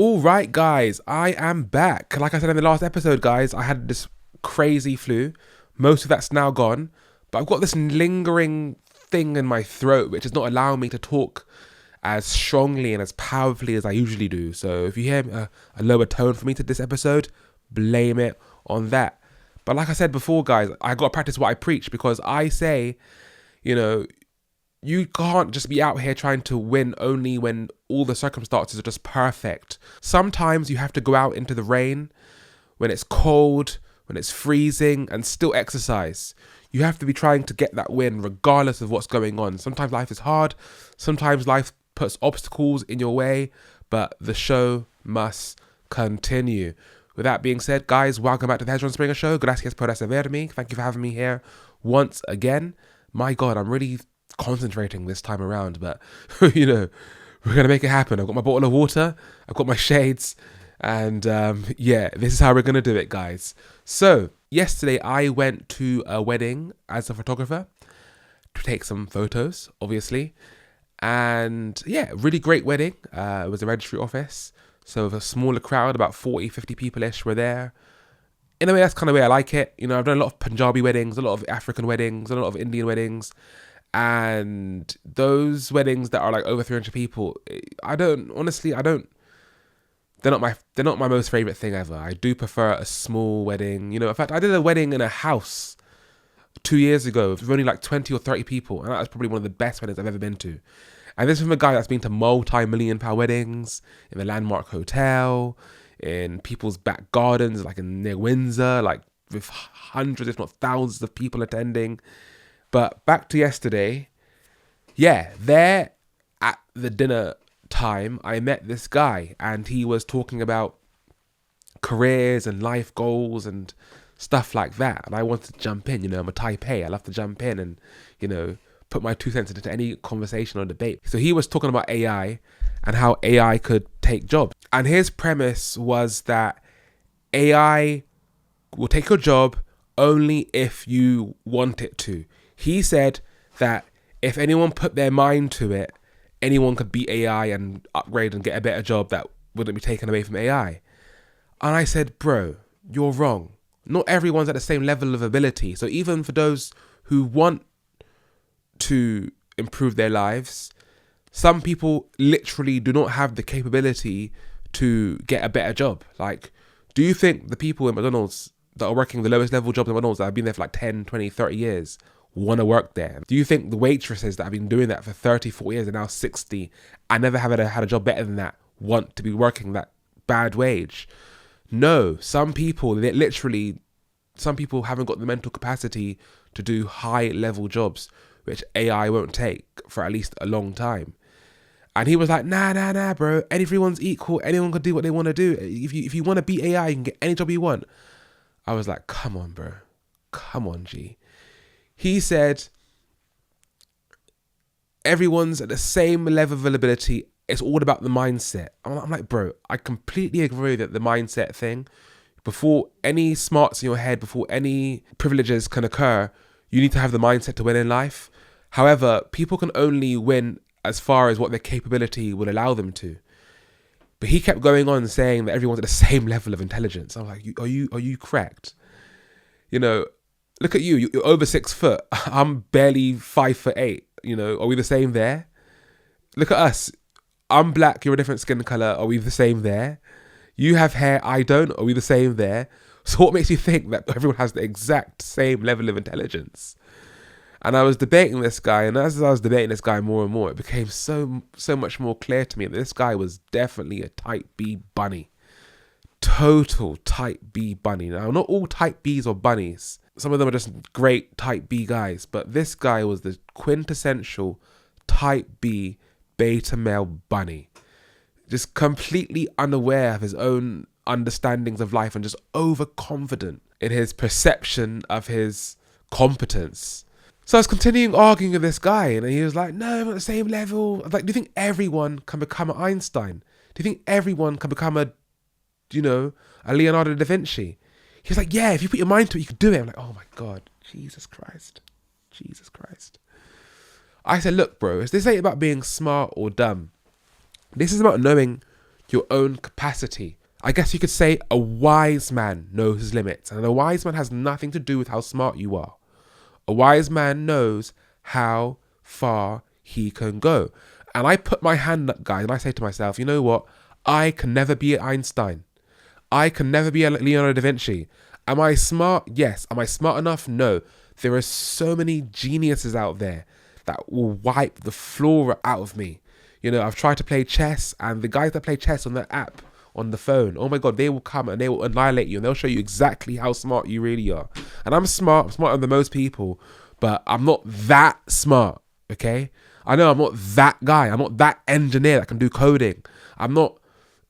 All right, guys, I am back. Like I said in the last episode, guys, I had this crazy flu. Most of that's now gone, but I've got this lingering thing in my throat which is not allowing me to talk as strongly and as powerfully as I usually do. So if you hear a lower tone for me to this episode, blame it on that. But like I said before, guys, I got to practice what I preach, because I say, you know, you can't just be out here trying to win only when all the circumstances are just perfect. Sometimes you have to go out into the rain, when it's cold, when it's freezing, and still exercise. You have to be trying to get that win regardless of what's going on. Sometimes life is hard. Sometimes life puts obstacles in your way, but the show must continue. With that being said, guys, welcome back to the Hezron Springer Show. Gracias por receberme. Thank you for having me here once again. My God, I'm really concentrating this time around, but you know, we're gonna make it happen. I've got my bottle of water, I've got my shades, and yeah, this is how we're gonna do it, guys. So yesterday I went to a wedding as a photographer to take some photos, obviously, and yeah, really great wedding. It was a registry office, so with a smaller crowd, about 40-50 people-ish were there. In a way, that's kind of the way I like it. You know, I've done a lot of Punjabi weddings, a lot of African weddings, a lot of Indian weddings, and those weddings that are like over 300 people, they're not my most favorite thing ever. I do prefer a small wedding. You know, in fact, I did a wedding in a house 2 years ago with only like 20 or 30 people, and that was probably one of the best weddings I've ever been to. And this is from a guy that's been to multi-million-pound weddings in the Landmark Hotel, in people's back gardens, like near Windsor, like with hundreds, if not thousands of people attending. But back to yesterday, yeah, there at the dinner time, I met this guy, and he was talking about careers and life goals and stuff like that. And I wanted to jump in, you know, I'm a type A. I love to jump in and, you know, put my 2 cents into any conversation or debate. So he was talking about AI and how AI could take jobs. And his premise was that AI will take your job only if you want it to. He said that if anyone put their mind to it, anyone could beat AI and upgrade and get a better job that wouldn't be taken away from AI. And I said, bro, you're wrong. Not everyone's at the same level of ability. So even for those who want to improve their lives, some people literally do not have the capability to get a better job. Like, do you think the people in McDonald's that are working the lowest level jobs in McDonald's that have been there for like 10, 20, 30 years want to work there? Do you think the waitresses that have been doing that for 30, 40 years and now 60 and never have had a job better than that want to be working that bad wage? No, some people haven't got the mental capacity to do high level jobs, which AI won't take for at least a long time. And he was like, nah, bro. Everyone's equal. Anyone can do what they want to do. If you want to beat AI, you can get any job you want. I was like, come on, bro. Come on, G. He said, everyone's at the same level of ability. It's all about the mindset. I'm like, bro, I completely agree that the mindset thing, before any smarts in your head, before any privileges can occur, you need to have the mindset to win in life. However, people can only win as far as what their capability will allow them to. But he kept going on saying that everyone's at the same level of intelligence. I'm like, are you correct? You know, look at you. You're over 6 foot. I'm barely 5'8". You know, are we the same there? Look at us. I'm black. You're a different skin color. Are we the same there? You have hair. I don't. Are we the same there? So what makes you think that everyone has the exact same level of intelligence? And I was debating this guy, and as I was debating this guy more and more, it became so much more clear to me that this guy was definitely a type B bunny. Total type B bunny. Now, not all type Bs are bunnies. Some of them are just great type B guys, but this guy was the quintessential type B beta male bunny. Just completely unaware of his own understandings of life and just overconfident in his perception of his competence. So I was continuing arguing with this guy, and he was like, no, I'm at the same level. I was like, do you think everyone can become an Einstein? Do you think everyone can become a Leonardo da Vinci? He was like, yeah, if you put your mind to it, you could do it. I'm like, oh my God, Jesus Christ. I said, look, bro, this ain't about being smart or dumb. This is about knowing your own capacity. I guess you could say a wise man knows his limits, and a wise man has nothing to do with how smart you are. A wise man knows how far he can go. And I put my hand up, guys, and I say to myself, you know what? I can never be an Einstein. I can never be a Leonardo da Vinci. Am I smart? Yes. Am I smart enough? No. There are so many geniuses out there that will wipe the floor out of me. You know, I've tried to play chess, and the guys that play chess on the app, on the phone, oh my God, they will come and they will annihilate you, and they'll show you exactly how smart you really are. And I'm smarter than most people, but I'm not that smart, okay? I know I'm not that guy. I'm not that engineer that can do coding. I'm not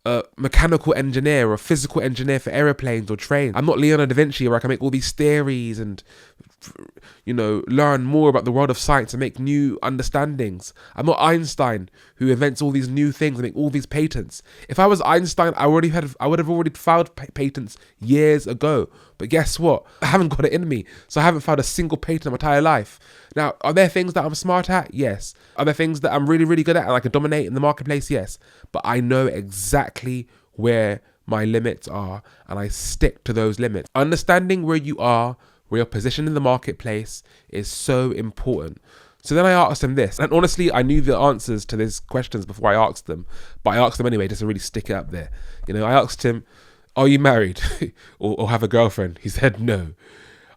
a mechanical engineer or a physical engineer for aeroplanes or trains. I'm not Leonardo da Vinci where I can make all these theories and, you know, learn more about the world of science and make new understandings. I'm not Einstein who invents all these new things and make all these patents. If I was Einstein, I would have already filed patents years ago. But guess what? I haven't got it in me. So I haven't filed a single patent in my entire life. Now, are there things that I'm smart at? Yes. Are there things that I'm really, really good at and I can dominate in the marketplace? Yes. But I know exactly where my limits are, and I stick to those limits. Understanding where you are, where your position in the marketplace is so important. So then I asked him this, and honestly, I knew the answers to these questions before I asked them, but I asked them anyway just to really stick it up there. You know, I asked him, are you married or have a girlfriend? He said no.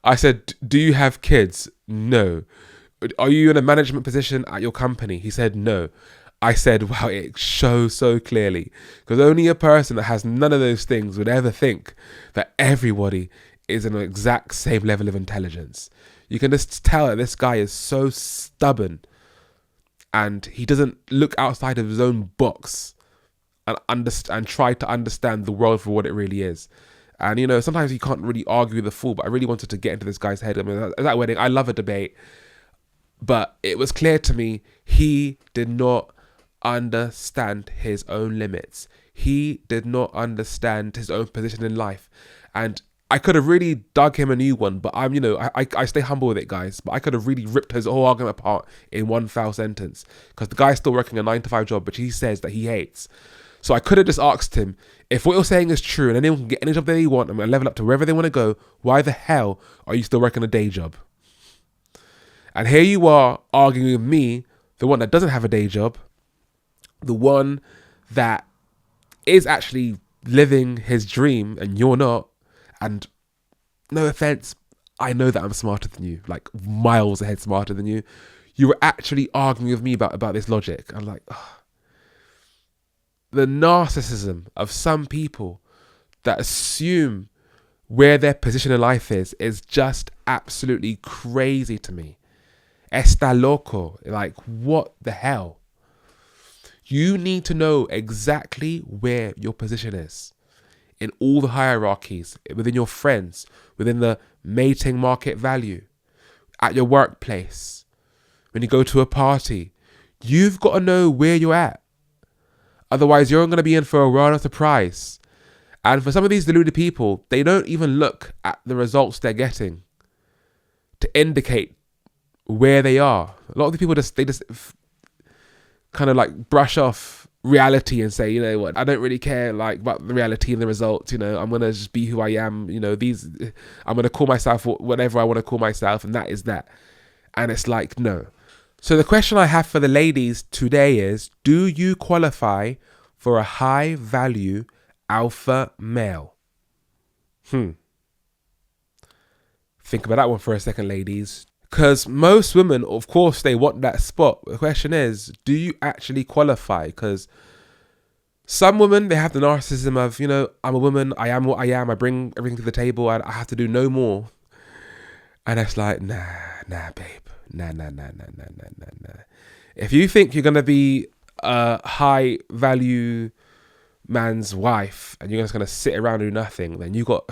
I said, do you have kids? No. Are you in a management position at your company? He said no. I said, wow, it shows so clearly, because only a person that has none of those things would ever think that everybody is an exact same level of intelligence. You can just tell that this guy is so stubborn and he doesn't look outside of his own box and try to understand the world for what it really is. And, you know, sometimes you can't really argue with a fool, but I really wanted to get into this guy's head. I mean, at that wedding, I love a debate, but it was clear to me he did not understand his own limits. He did not understand his own position in life. And I could have really dug him a new one, but I'm, you know, I stay humble with it, guys. But I could have really ripped his whole argument apart in one foul sentence, because the guy's still working a 9-to-5 job, which he says that he hates. So I could have just asked him, if what you're saying is true and anyone can get any job they want and level up to wherever they want to go, why the hell are you still working a day job? And here you are arguing with me, the one that doesn't have a day job, the one that is actually living his dream and you're not. And no offense, I know that I'm smarter than you, like miles ahead smarter than you. You were actually arguing with me about this logic. I'm like, ugh. The narcissism of some people that assume where their position in life is just absolutely crazy to me. Está loco. Like, what the hell? You need to know exactly where your position is in all the hierarchies, within your friends, within the mating market value, at your workplace, when you go to a party. You've got to know where you're at. Otherwise, you're going to be in for a world of surprise. And for some of these deluded people, they don't even look at the results they're getting to indicate where they are. A lot of the people just kind of like brush off reality and say, you know what, I don't really care like about the reality and the results. You know, I'm going to just be who I am. You know, I'm going to call myself whatever I want to call myself, and that is that. And it's like, no. So the question I have for the ladies today is, do you qualify for a high value alpha male? Think about that one for a second, ladies. Because most women, of course, they want that spot. The question is, do you actually qualify? Because some women, they have the narcissism of, you know, I'm a woman, I am what I am, I bring everything to the table, I have to do no more. And it's like, nah, babe. Nah. If you think you're going to be a high value man's wife and you're just going to sit around and do nothing, then you've got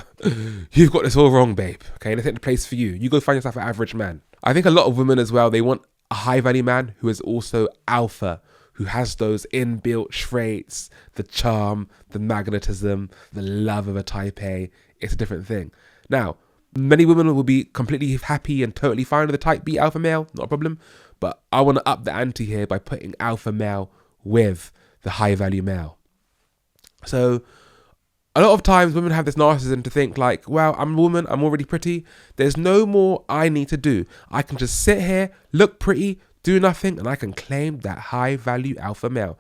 this all wrong, babe. Okay, this ain't the place for you. You go find yourself an average man. I think a lot of women as well, they want a high value man who is also alpha, who has those inbuilt traits, the charm, the magnetism, the love of a type A. It's a different thing. Now, many women will be completely happy and totally fine with the type B alpha male, not a problem. But I want to up the ante here by putting alpha male with the high value male. So a lot of times women have this narcissism to think like, well, I'm a woman, I'm already pretty. There's no more I need to do. I can just sit here, look pretty, do nothing, and I can claim that high value alpha male.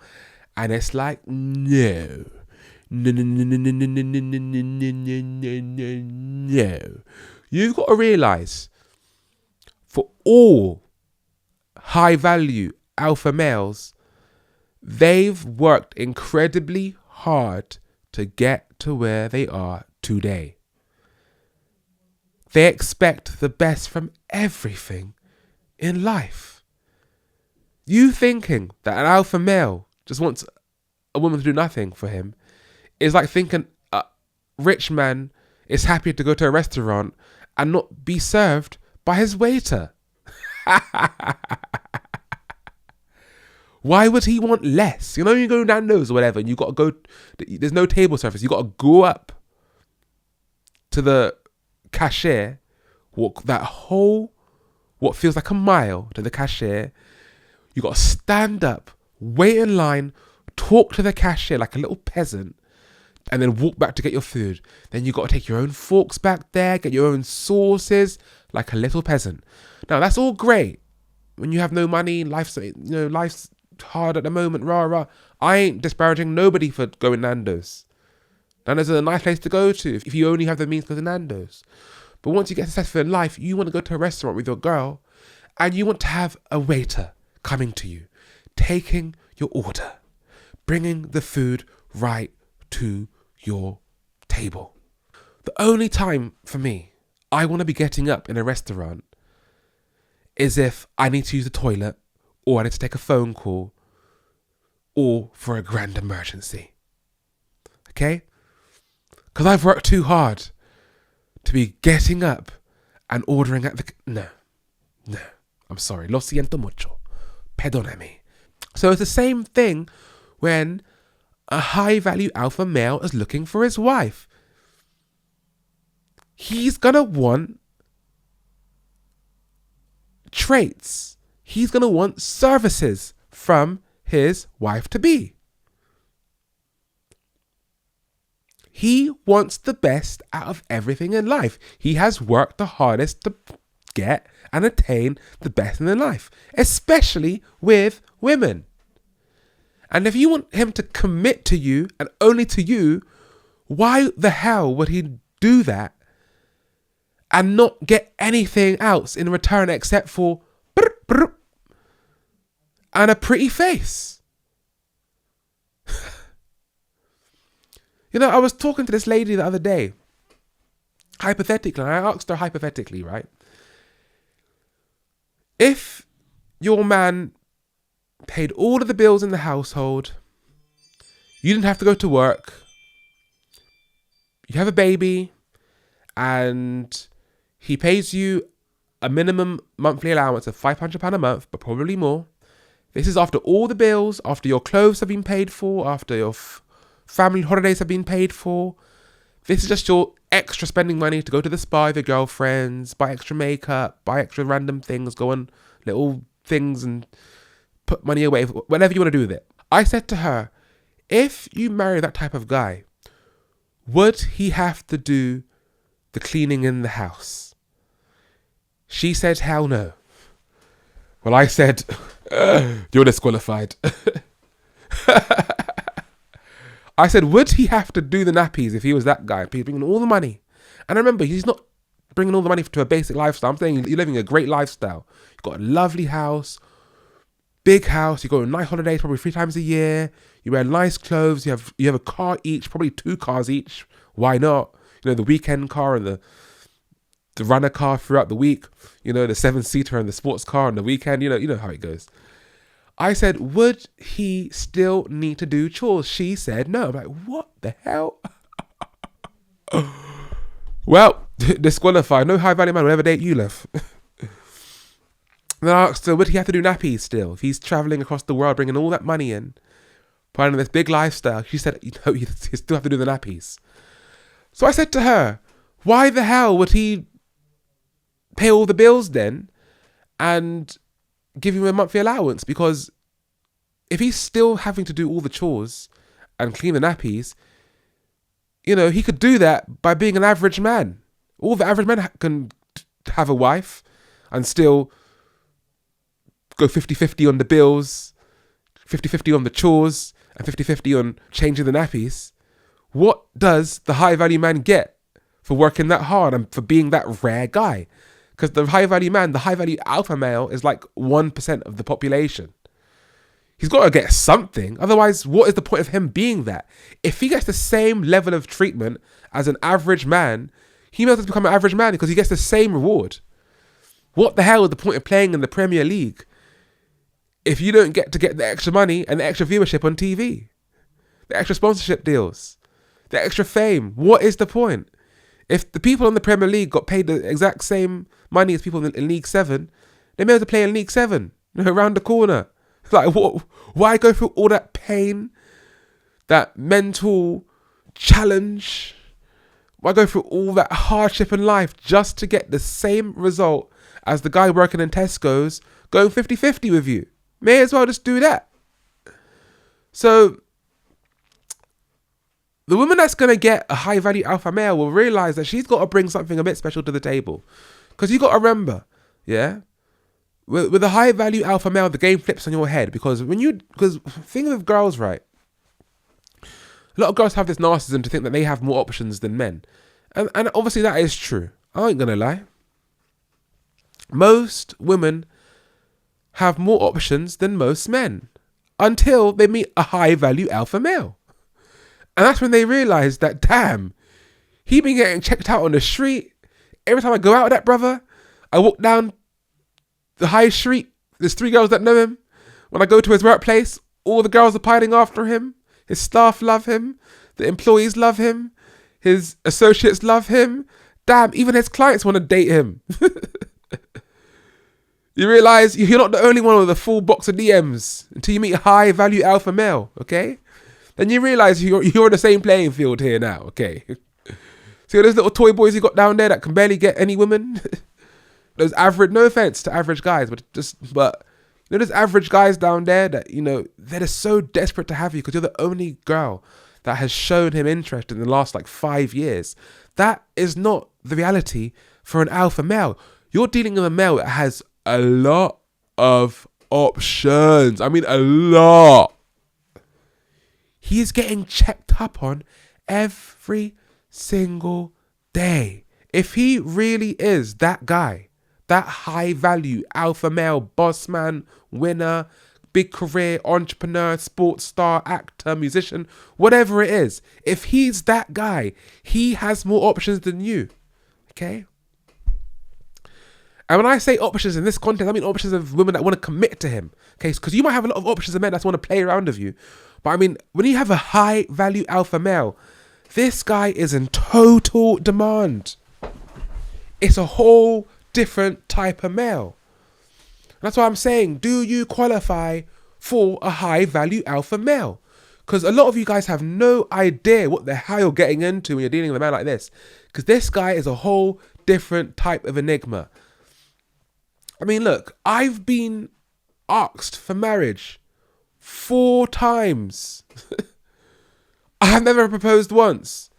And it's like, no. No, no, no, no, no, no, no, no, no, no, no, no, no. You've got to realize for all high value alpha males, they've worked incredibly hard to get to where they are today. They expect the best from everything in life. You thinking that an alpha male just wants a woman to do nothing for him is like thinking a rich man is happy to go to a restaurant and not be served by his waiter. Why would he want less? You know, you go Nando's or whatever, and you got to go. There's no table service. You got to go up to the cashier, walk that whole, what feels like a mile to the cashier. You got to stand up, wait in line, talk to the cashier like a little peasant, and then walk back to get your food. Then you got to take your own forks back there, get your own sauces like a little peasant. Now that's all great when you have no money. Life's hard at the moment. Rah rah. I ain't disparaging nobody for going Nando's. Nando's is a nice place to go to if you only have the means to go to Nando's. But once you get successful in life, you want to go to a restaurant with your girl, and you want to have a waiter coming to you, taking your order, bringing the food right to your table. The only time for me I want to be getting up in a restaurant is if I need to use the toilet, or I need to take a phone call, or for a grand emergency. Okay? Because I've worked too hard to be getting up and ordering at the... No. I'm sorry. Lo siento mucho. Perdóname. So it's the same thing when a high-value alpha male is looking for his wife. He's going to want traits. He's going to want services from his wife-to-be. He wants the best out of everything in life. He has worked the hardest to get and attain the best in life, especially with women. And if you want him to commit to you and only to you, why the hell would he do that and not get anything else in return except for brr, brr, and a pretty face? You know, I was talking to this lady the other day, hypothetically, and I asked her hypothetically, right? If your man paid all of the bills in the household, you didn't have to go to work, you have a baby, and he pays you a minimum monthly allowance of £500 a month, but probably more. This is after all the bills, after your clothes have been paid for, after your family holidays have been paid for. This is just your extra spending money to go to the spa with your girlfriends, buy extra makeup, buy extra random things, go on little things and put money away, whatever you want to do with it. I said to her, if you marry that type of guy, would he have to do the cleaning in the house? She said, hell no. Well, I said, you're disqualified. I said, would he have to do the nappies if he was that guy? He's bringing all the money. And remember, he's not bringing all the money to a basic lifestyle. I'm saying you're living a great lifestyle. You've got a lovely house, big house. You go on nice holidays probably 3 times a year. You wear nice clothes. You have a car each, probably 2 cars each. Why not? You know, the weekend car and the runner car throughout the week. You know, the 7-seater and the sports car on the weekend. You know how it goes. I said, would he still need to do chores? She said no. I'm like, what the hell? Well, disqualified. No high value man will ever date you, love. Then I asked her, would he have to do nappies still? If he's traveling across the world, bringing all that money in, planning this big lifestyle. She said, you still have to do the nappies. So I said to her, why the hell would he pay all the bills then and give him a monthly allowance? Because if he's still having to do all the chores and clean the nappies, he could do that by being an average man. All the average men can have a wife and still go 50-50 on the bills, 50-50 on the chores, and 50-50 on changing the nappies. What does the high value man get for working that hard and for being that rare guy? Because the high value man, the high value alpha male, is like 1% of the population. He's got to get something. Otherwise, what is the point of him being that? If he gets the same level of treatment as an average man, he might as well become an average man because he gets the same reward. What the hell is the point of playing in the Premier League if you don't get to get the extra money and the extra viewership on TV? The extra sponsorship deals, the extra fame. What is the point? If the people in the Premier League got paid the exact same money as people in League 7, they may have to play in League 7, around the corner. Like, what? Why go through all that pain, that mental challenge? Why go through all that hardship in life just to get the same result as the guy working in Tesco's going 50-50 with you? May as well just do that. So the woman that's going to get a high value alpha male will realize that she's got to bring something a bit special to the table. Because you got to remember, yeah, with a high value alpha male, the game flips on your head. Because thing with girls, right? A lot of girls have this narcissism to think that they have more options than men. And obviously that is true. I ain't going to lie. Most women have more options than most men until they meet a high value alpha male. And that's when they realize that, damn, he been getting checked out on the street. Every time I go out with that brother, I walk down the high street, there's 3 girls that know him. When I go to his workplace, all the girls are piling after him. His staff love him. The employees love him. His associates love him. Damn, even his clients want to date him. You realize you're not the only one with a full box of DMs until you meet a high value alpha male, okay? Then you realize you're on the same playing field here now, okay? See those little toy boys you got down there that can barely get any women? Those average, no offense to average guys, but those average guys down there that, they're just so desperate to have you because you're the only girl that has shown him interest in the last 5 years. That is not the reality for an alpha male. You're dealing with a male that has a lot of options. I mean, a lot. He is getting checked up on every single day. If he really is that guy, that high value alpha male, boss man, winner, big career, entrepreneur, sports star, actor, musician, whatever it is, if he's that guy, he has more options than you. Okay? And when I say options in this context, I mean options of women that want to commit to him. Okay? Because you might have a lot of options of men that want to play around with you. But I mean, when you have a high value alpha male, this guy is in total demand. It's a whole different type of male. And that's why I'm saying, do you qualify for a high value alpha male? Because a lot of you guys have no idea what the hell you're getting into when you're dealing with a man like this. Because this guy is a whole different type of enigma. I mean, look, I've been asked for marriage 4 times. I have never proposed once.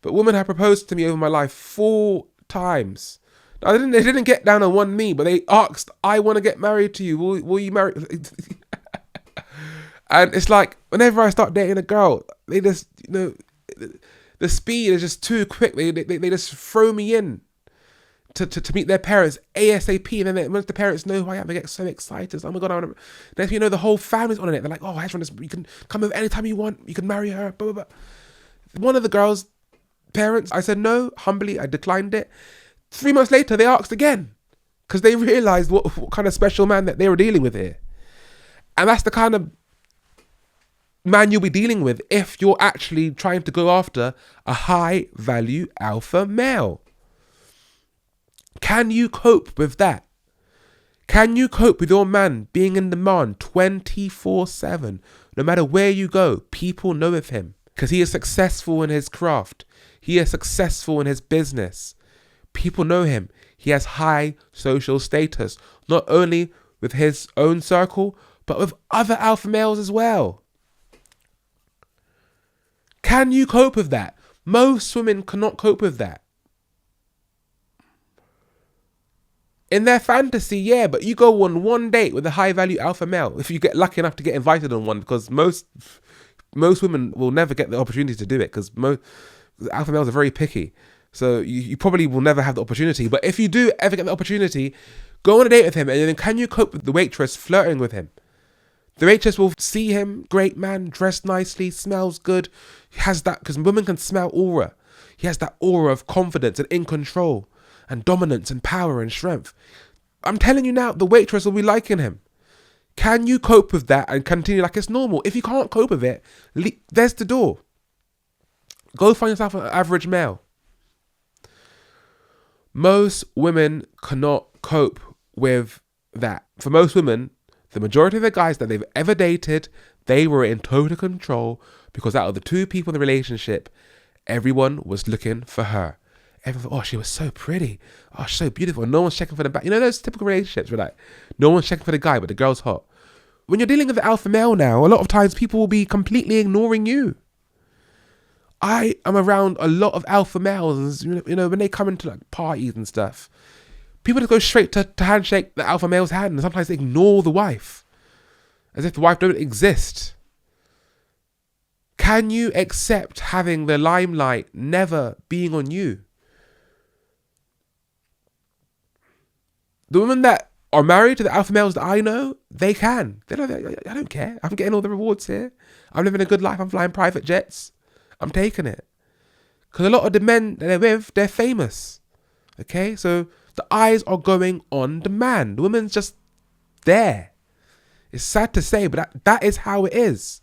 But women have proposed to me over my life 4 times. Now, they didn't get down on one knee, but they asked, I want to get married to you. Will you marry? And it's like, whenever I start dating a girl, they just, the speed is just too quick. They just throw me in to meet their parents ASAP. And then once the parents know who I am, they get so excited. Oh my God, I want to. Then you know, the whole family's on it. They're like, oh, Hezron, you can come over anytime you want. You can marry her. Blah, blah, blah. One of the girls' parents, I said no. Humbly, I declined it. 3 months later, they asked again because they realized what kind of special man that they were dealing with here. And that's the kind of man you'll be dealing with if you're actually trying to go after a high value alpha male. Can you cope with that? Can you cope with your man being in demand 24/7? No matter where you go, people know of him because he is successful in his craft. He is successful in his business. People know him. He has high social status, not only with his own circle, but with other alpha males as well. Can you cope with that? Most women cannot cope with that. In their fantasy, yeah, but you go on one date with a high value alpha male, if you get lucky enough to get invited on one, because most women will never get the opportunity to do it, because most alpha males are very picky. So you probably will never have the opportunity. But if you do ever get the opportunity, go on a date with him, and then can you cope with the waitress flirting with him? The waitress will see him, great man, dressed nicely, smells good. He has that, because women can smell aura. He has that aura of confidence and in control and dominance and power and strength. I'm telling you now, the waitress will be liking him. Can you cope with that and continue like it's normal? If you can't cope with it, there's the door. Go find yourself an average male. Most women cannot cope with that. For most women, the majority of the guys that they've ever dated, they were in total control, because out of the two people in the relationship, everyone was looking for her. Everyone thought, oh, she was so pretty. Oh, she's so beautiful. No one's checking for the back. You know those typical relationships where like, no one's checking for the guy, but the girl's hot. When you're dealing with the alpha male now, a lot of times people will be completely ignoring you. I am around a lot of alpha males, you know, when they come into like parties and stuff, people just go straight to handshake the alpha male's hand, and sometimes they ignore the wife, as if the wife don't exist. Can you accept having the limelight never being on you? The women that are married to the alpha males that I know, they can. I don't care. I'm getting all the rewards here. I'm living a good life. I'm flying private jets. I'm taking it. Because a lot of the men that they're with, they're famous. Okay? So the eyes are going on the man. The woman's just there. It's sad to say, but that is how it is.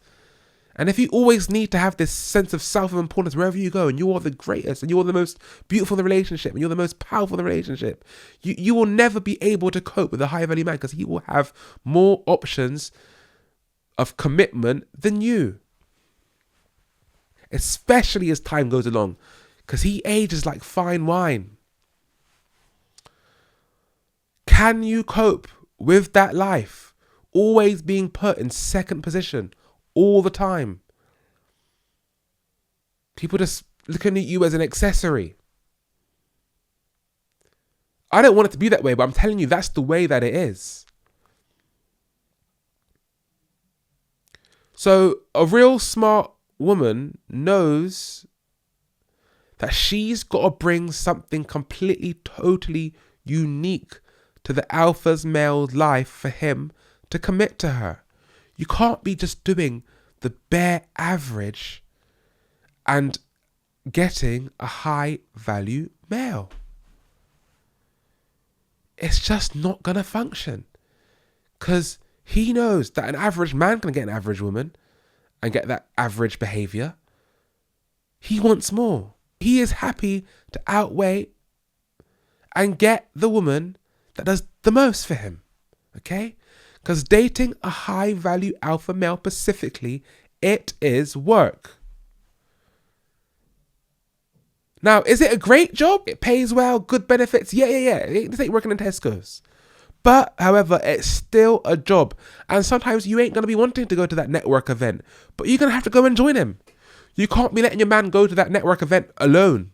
And if you always need to have this sense of self-importance wherever you go, and you are the greatest, and you are the most beautiful in the relationship, and you're the most powerful in the relationship, you will never be able to cope with a high-value man, because he will have more options of commitment than you. Especially as time goes along, because he ages like fine wine. Can you cope with that life? Always being put in second position all the time. People just looking at you as an accessory. I don't want it to be that way, but I'm telling you, that's the way that it is. So a real smart woman knows that she's got to bring something completely, totally unique to the alpha's male's life for him to commit to her. You can't be just doing the bare average and getting a high value male. It's just not going to function. Because he knows that an average man can get an average woman and get that average behavior. He wants more. He is happy to outweigh and get the woman that does the most for him. Okay? Because dating a high value alpha male specifically, it is work. Now, is it a great job? It pays well, good benefits. Yeah. This ain't working in Tesco's. But, however, it's still a job. And sometimes you ain't going to be wanting to go to that network event, but you're going to have to go and join him. You can't be letting your man go to that network event alone.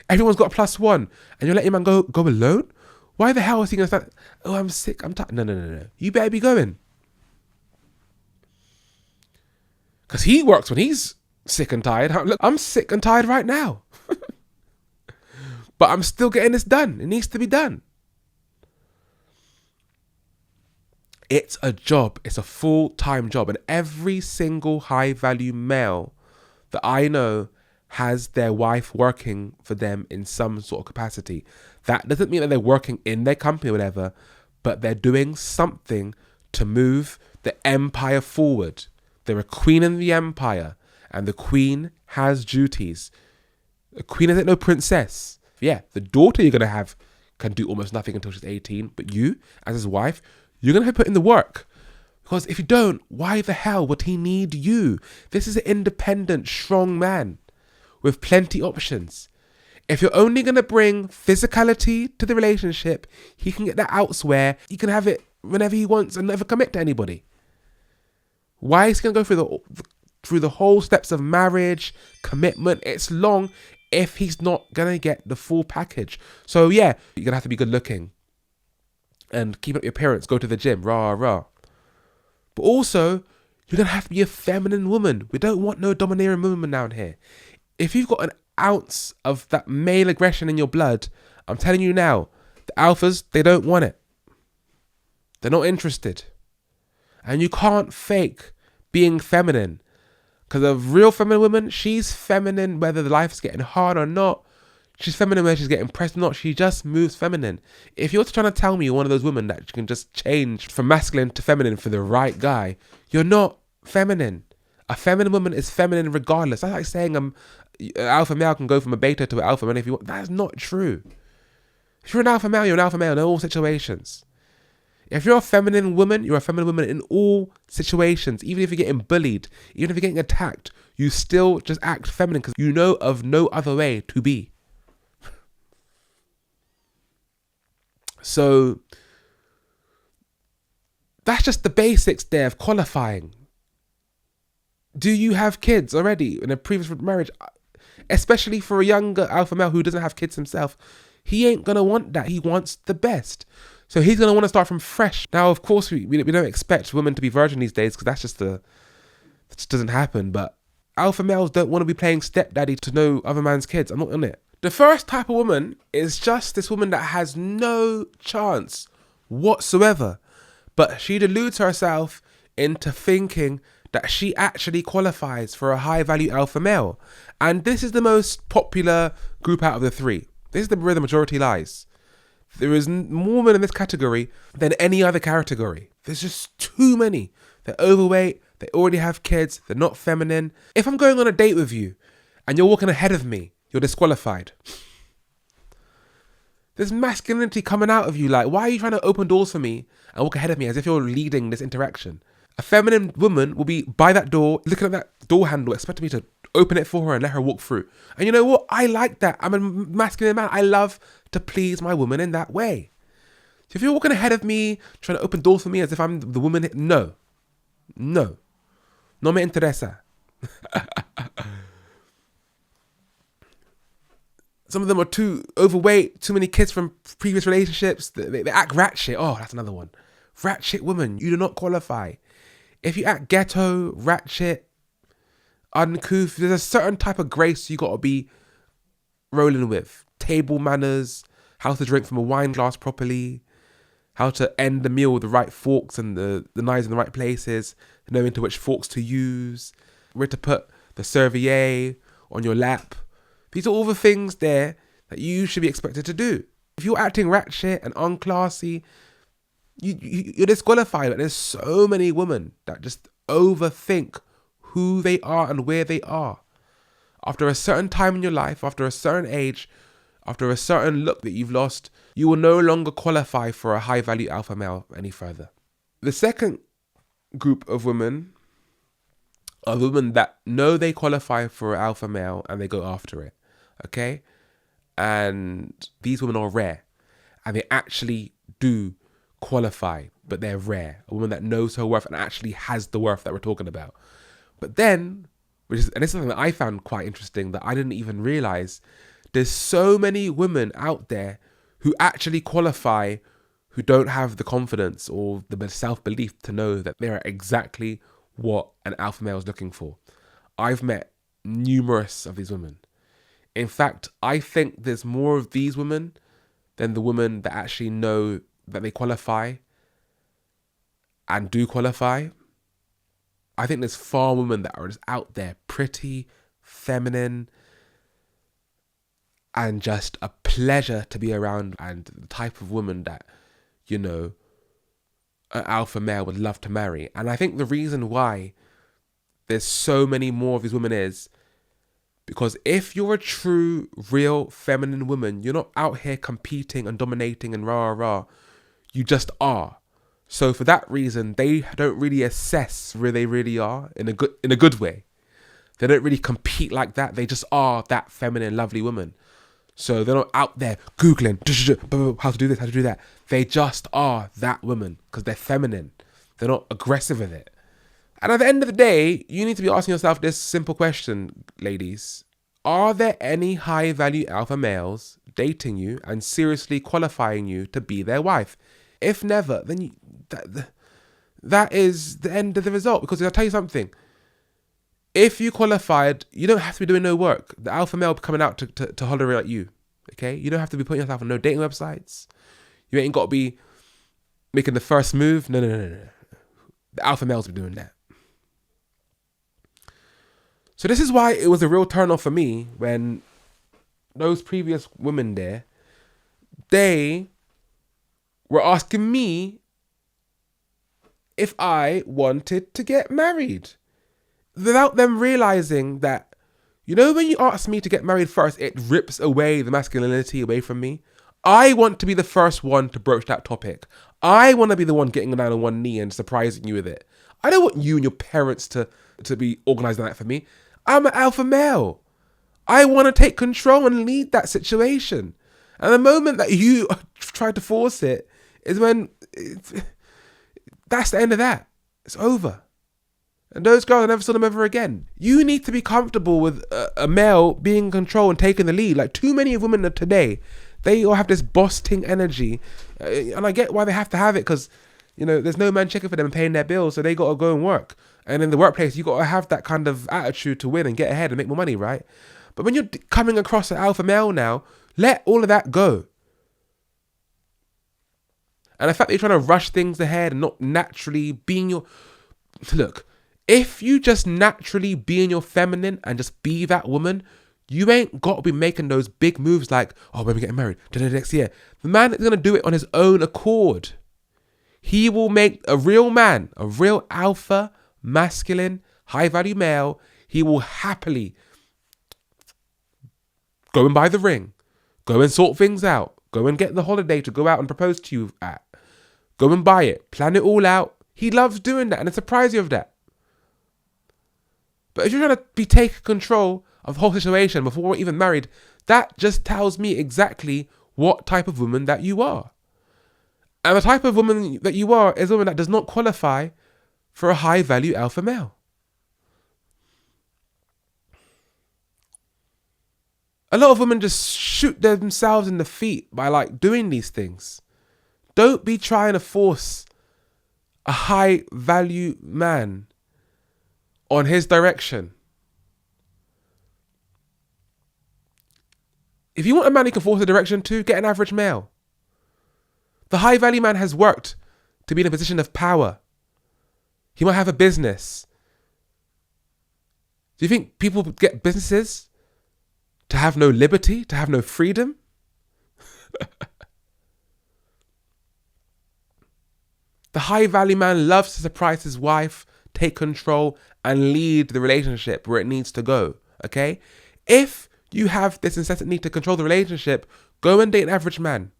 Everyone's got a +1, and you're letting your man go alone? Why the hell is he going to start? Oh, I'm sick. I'm tired. No. You better be going. Because he works when he's sick and tired. Look, I'm sick and tired right now. But I'm still getting this done. It needs to be done. It's a job. It's a full-time job. And every single high-value male that I know has their wife working for them in some sort of capacity. That doesn't mean that they're working in their company or whatever, but they're doing something to move the empire forward. They're a queen in the empire, and the queen has duties. A queen isn't no princess. Yeah, the daughter you're going to have can do almost nothing until she's 18, but you, as his wife, you're going to have to put in the work. Because if you don't, why the hell would he need you? This is an independent, strong man with plenty options. If you're only going to bring physicality to the relationship, he can get that elsewhere. He can have it whenever he wants and never commit to anybody. Why is he going to go through through the whole steps of marriage, commitment. It's long if he's not going to get the full package. So yeah, you're going to have to be good looking and keep up your appearance, go to the gym, rah, rah. But also, you're going to have to be a feminine woman. We don't want no domineering woman down here. If you've got an ounce of that male aggression in your blood, I'm telling you now, the alphas, they don't want it. They're not interested. And you can't fake being feminine. Because a real feminine woman, she's feminine whether the life is getting hard or not. She's feminine whether she's getting pressed or not. She just moves feminine. If you're trying to tell me you're one of those women that can just change from masculine to feminine for the right guy, you're not feminine. A feminine woman is feminine regardless. That's like saying an alpha male can go from a beta to an alpha male if you want. That's not true. If you're an alpha male, you're an alpha male in all situations. If you're a feminine woman, you're a feminine woman in all situations. Even if you're getting bullied, even if you're getting attacked, you still just act feminine because you know of no other way to be. So that's just the basics there of qualifying. Do you have kids already in a previous marriage? Especially for a younger alpha male who doesn't have kids himself, he ain't going to want that. He wants the best. So he's going to want to start from fresh. Now, of course, we don't expect women to be virgin these days because that just doesn't happen. But alpha males don't want to be playing stepdaddy to no other man's kids. I'm not on it. The first type of woman is just this woman that has no chance whatsoever. But she deludes herself into thinking that she actually qualifies for a high value alpha male. And this is the most popular group out of the three. This is where the majority lies. There is more women in this category than any other category. There's just too many. They're overweight. They already have kids. They're not feminine. If I'm going on a date with you and you're walking ahead of me, you're disqualified. There's masculinity coming out of you. Like, why are you trying to open doors for me and walk ahead of me as if you're leading this interaction? A feminine woman will be by that door, looking at that door handle, expecting me to open it for her and let her walk through. And you know what? I like that. I'm a masculine man. I love to please my woman in that way. So if you're walking ahead of me, trying to open doors for me as if I'm the woman, no. No me interesa. Some of them are too overweight, too many kids from previous relationships. They act ratchet. Oh, that's another one. Ratchet woman, you do not qualify. If you act ghetto, ratchet, uncouth, there's a certain type of grace you got to be rolling with. Table manners, how to drink from a wine glass properly, how to end the meal with the right forks and the knives in the right places, knowing to which forks to use, where to put the serviette on your lap. These are all the things there that you should be expected to do. If you're acting ratchet and unclassy, you're disqualified. There's so many women that just overthink who they are and where they are. After a certain time in your life, after a certain age, after a certain look that you've lost, you will no longer qualify for a high value alpha male any further. The second group of women are women that know they qualify for an alpha male and they go after it. Okay? And these women are rare. And they actually do qualify, but they're rare. A woman that knows her worth and actually has the worth that we're talking about. But then, and this is something that I found quite interesting that I didn't even realize, there's so many women out there who actually qualify who don't have the confidence or the self-belief to know that they're exactly what an alpha male is looking for. I've met numerous of these women. In fact, I think there's more of these women than the women that actually know that they qualify and do qualify. I think there's far women that are just out there, pretty, feminine, and just a pleasure to be around, and the type of woman that, you know, an alpha male would love to marry. And I think the reason why there's so many more of these women is because if you're a true, real feminine woman, you're not out here competing and dominating and rah, rah. You just are. So for that reason, they don't really assess where they really are in a good way. They don't really compete like that. They just are that feminine, lovely woman. So they're not out there Googling how to do this, how to do that. They just are that woman because they're feminine. They're not aggressive with it. And at the end of the day, you need to be asking yourself this simple question, ladies. Are there any high value alpha males dating you and seriously qualifying you to be their wife? If never, then that is the end of the result. Because I'll tell you something. If you qualified, you don't have to be doing no work. The alpha male coming out to holler at you. Okay? You don't have to be putting yourself on no dating websites. You ain't got to be making the first move. No. The alpha males be doing that. So this is why it was a real turn off for me when those previous women there, they were asking me if I wanted to get married. Without them realizing that, you know, when you ask me to get married first, it rips away the masculinity away from me. I want to be the first one to broach that topic. I want to be the one getting down on one knee and surprising you with it. I don't want you and your parents to be organising that for me. I'm an alpha male. I want to take control and lead that situation. And the moment that you try to force it is when that's the end of that. It's over. And those girls, I never saw them ever again. You need to be comfortable with a male being in control and taking the lead. Like too many of women today, they all have this boss ting energy. And I get why they have to have it because, you know, there's no man checking for them and paying their bills. So they got to go and work. And in the workplace, you got to have that kind of attitude to win and get ahead and make more money, right? But when you're coming across an alpha male now, let all of that go. And the fact that you're trying to rush things ahead and not naturally being your... Look, if you just naturally being your feminine and just be that woman, you ain't got to be making those big moves like, oh, when we getting married, next year. The man is going to do it on his own accord. He will make a real man, a real alpha, masculine, high-value male. He will happily go and buy the ring, go and sort things out, go and get the holiday to go out and propose to you at, go and buy it, plan it all out. He loves doing that and it surprises you of that. But if you're trying to be take control of the whole situation before we're even married, that just tells me exactly what type of woman that you are. And the type of woman that you are is a woman that does not qualify for a high-value alpha male. A lot of women just shoot themselves in the feet by like doing these things. Don't be trying to force a high-value man on his direction. If you want a man you can force a direction to, get an average male. The high-value man has worked to be in a position of power. He might have a business. Do you think people get businesses to have no liberty, to have no freedom? The high-value man loves to surprise his wife, take control, and lead the relationship where it needs to go, okay? If you have this incessant need to control the relationship, go and date an average man.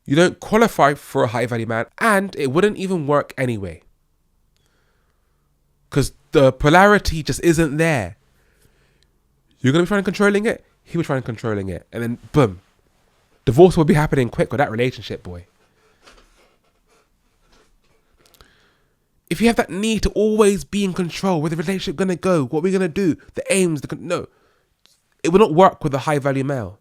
You don't qualify for a high-value man, and it wouldn't even work anyway. Because the polarity just isn't there. You're going to be trying to controlling it, he was trying to controlling it, and then boom. Divorce will be happening quick with that relationship, boy. If you have that need to always be in control, where the relationship going to go, what we're going to do, the aims, no. It will not work with a high-value male.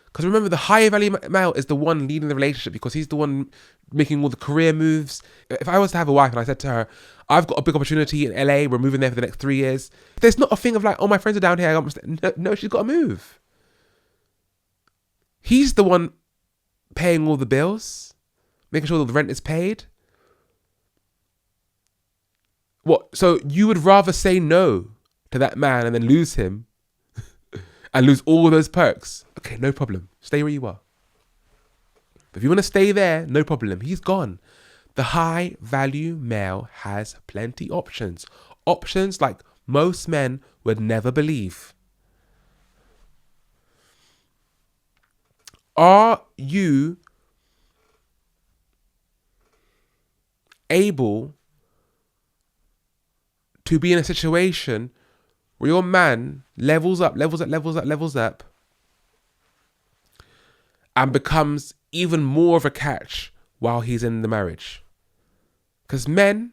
Because remember, the high-value male is the one leading the relationship because he's the one making all the career moves. If I was to have a wife and I said to her, I've got a big opportunity in LA, we're moving there for the next 3 years. There's not a thing of like, oh, my friends are down here. No, she's got to move. He's the one paying all the bills, making sure that the rent is paid. What? So you would rather say no to that man and then lose him and lose all those perks? Okay, no problem. Stay where you are. But if you want to stay there, no problem. He's gone. The high value male has plenty options. Options like most men would never believe. Are you able to be in a situation where your man levels up, and becomes even more of a catch while he's in the marriage? Because men,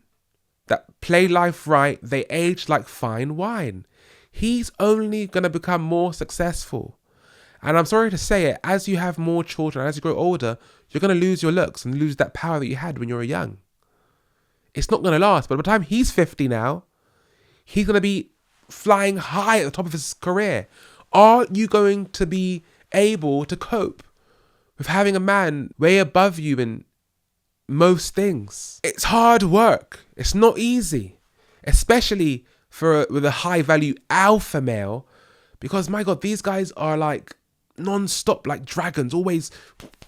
that play life right, they age like fine wine. He's only going to become more successful. And I'm sorry to say it, as you have more children, as you grow older, you're going to lose your looks and lose that power that you had when you were young. It's not going to last. But by the time he's 50 now, he's going to be flying high at the top of his career. Are you going to be able to cope with having a man way above you in most things? It's hard work. It's not easy, especially with a high value alpha male, because my God, these guys are like non-stop, like dragons, always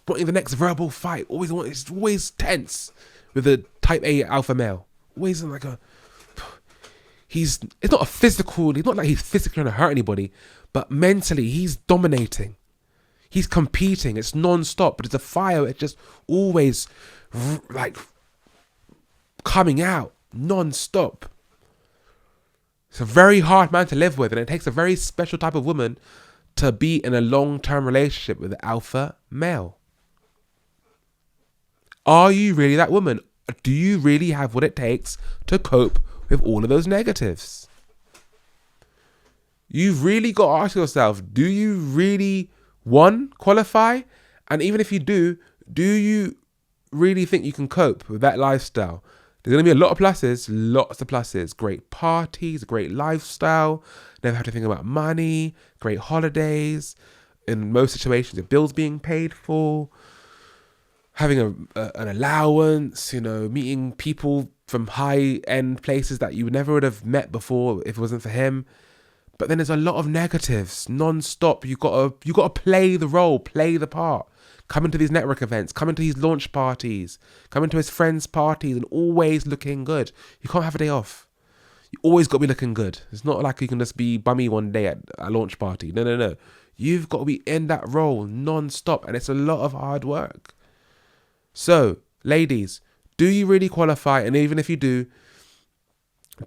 wanting the next verbal fight. It's always tense with a type A alpha male. Always like it's not like he's physically going to hurt anybody, but mentally he's dominating. He's competing. It's non-stop, but it's a fire. It's just always like coming out non-stop. It's a very hard man to live with, and it takes a very special type of woman to be in a long-term relationship with an alpha male. Are you really that woman? Do you really have what it takes to cope with all of those negatives? You've really got to ask yourself, do you really, one, qualify? And even if you do you really think you can cope with that lifestyle? There's going to be a lot of pluses, lots of pluses. Great parties, great lifestyle, never have to think about money, great holidays. In most situations, your bills being paid for, having an allowance, meeting people from high-end places that you never would have met before if it wasn't for him. But then there's a lot of negatives, non-stop. You got to play the role, play the part. Come into these network events, come into his launch parties, come into his friends' parties, and always looking good. You can't have a day off. You always got to be looking good. It's not like you can just be bummy one day at a launch party. No. You've got to be in that role non-stop, and it's a lot of hard work. So, ladies, do you really qualify? And even if you do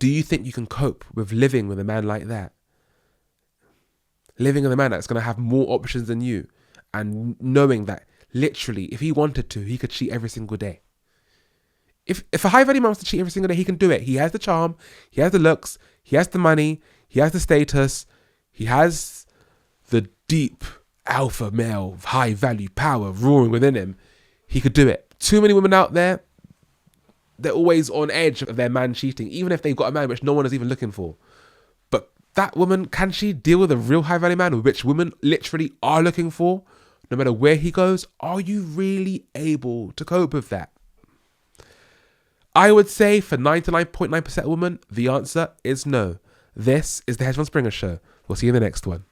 you think you can cope with living with a man like that? Living with a man that's going to have more options than you, and knowing that literally, if he wanted to, he could cheat every single day. If a high value man wants to cheat every single day, he can do it. He has the charm, he has the looks, he has the money, he has the status, he has the deep alpha male high value power roaring within him. He could do it. Too many women out there, they're always on edge of their man cheating, even if they've got a man which no one is even looking for. But that woman, can she deal with a real high value man, which women literally are looking for? No matter where he goes, are you really able to cope with that? I would say for 99.9% of women, the answer is no. This is the Hezron Springer Show. We'll see you in the next one.